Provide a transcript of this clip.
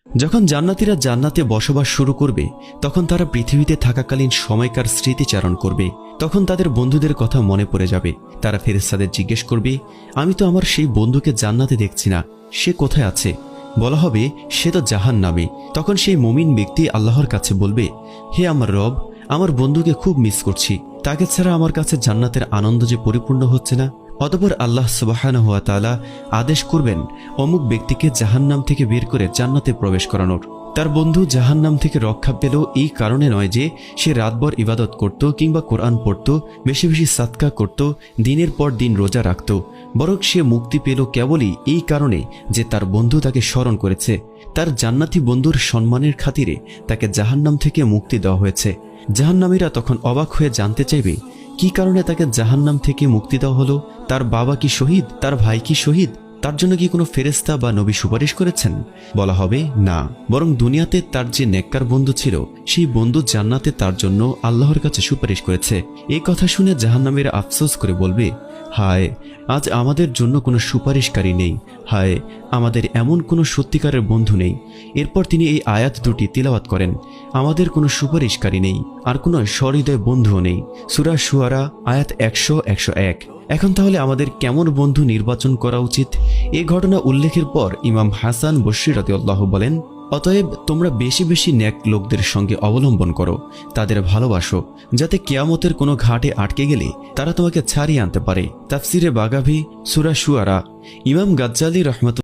যখন জান্নাতীরা জান্নাতে বসবাস শুরু করবে তখন তারা পৃথিবীতে থাকাকালীন সময়কার স্মৃতিচারণ করবে। তখন তাদের বন্ধুদের কথা মনে পড়ে যাবে। তারা ফেরেশতাদের জিজ্ঞেস করবে, আমি তো আমার সেই বন্ধুকে জান্নাতে দেখছি না, সে কোথায় আছে? বলা হবে, সে তো জাহান্নামে। তখন সেই মুমিন ব্যক্তি আল্লাহর কাছে বলবে, হে আমার রব, আমার বন্ধুকে খুব মিস করছি, তাকে ছাড়া আমার কাছে জান্নাতের আনন্দ যে পরিপূর্ণ হচ্ছে না। অতঃপর আল্লাহ সুবহানাহু ওয়া তাআলা আদেশ করবেন অমুক ব্যক্তিকে জাহান্নাম থেকে বের করে জান্নাতে প্রবেশ করানোর। তার বন্ধু জাহান্নাম থেকে রক্ষা পেল এই কারণে নয় যে সে রাতভর ইবাদত করত কিংবা কোরআন পড়ত, বেশি বেশি সাদকা করত, দিনের পর দিন রোজা রাখত, বরং সে মুক্তি পেল কেবলই এই কারণে যে তার বন্ধু তাকে স্মরণ করেছে। তার জান্নাতি বন্ধুর সম্মানের খাতিরে তাকে জাহান্নাম থেকে মুক্তি দেওয়া হয়েছে। জাহান্নামীরা তখন অবাক হয়ে জানতে চাইবে, কি কারণে তাকে জাহান্নাম থেকে মুক্তি দেওয়া হলো? তার বাবা কি শহীদ? তার ভাই কি শহীদ? তার জন্য কি কোনো ফেরেশতা বা নবী সুপারিশ করেছেন? বলা হবে, না, বরং দুনিয়াতে তার যে নেককার বন্ধু ছিল সেই বন্ধু জান্নাতে তার জন্য আল্লাহর কাছে সুপারিশ করেছে। এই কথা শুনে জাহান্নামীরা আফসোস করে বলবে, হায়, আজ আমাদের জন্য কোনো সুপারিশকারী নেই, হায়, আমাদের এমন কোনো সত্যিকারের বন্ধু নেই। এরপর তিনি এই আয়াত দুটি তিলাওয়াত করেন, আমাদের কোনো সুপারিশকারী নেই আর কোনো সহৃদয় বন্ধুও নেই। সূরা শুআরা আয়াত 100-101। এখন তাহলে আমাদের কেমন বন্ধু নির্বাচন করা উচিত? এই ঘটনা উল্লেখের পর ইমাম হাসান বসরি রাদিয়াল্লাহু বলেন, অতএব তোমরা বেশি বেশি নেক লোকদের সঙ্গে অবলম্বন করো, তাদের ভালোবাসো, যাতে কিয়ামতের কোনো ঘাটে আটকে গেলে তারা তোমাকে ছাড়িয়ে আনতে পারে। তাফসিরে বাগাভি সূরা শুআরা। ইমাম গাজ্জালী রাহমাতুল্লাহ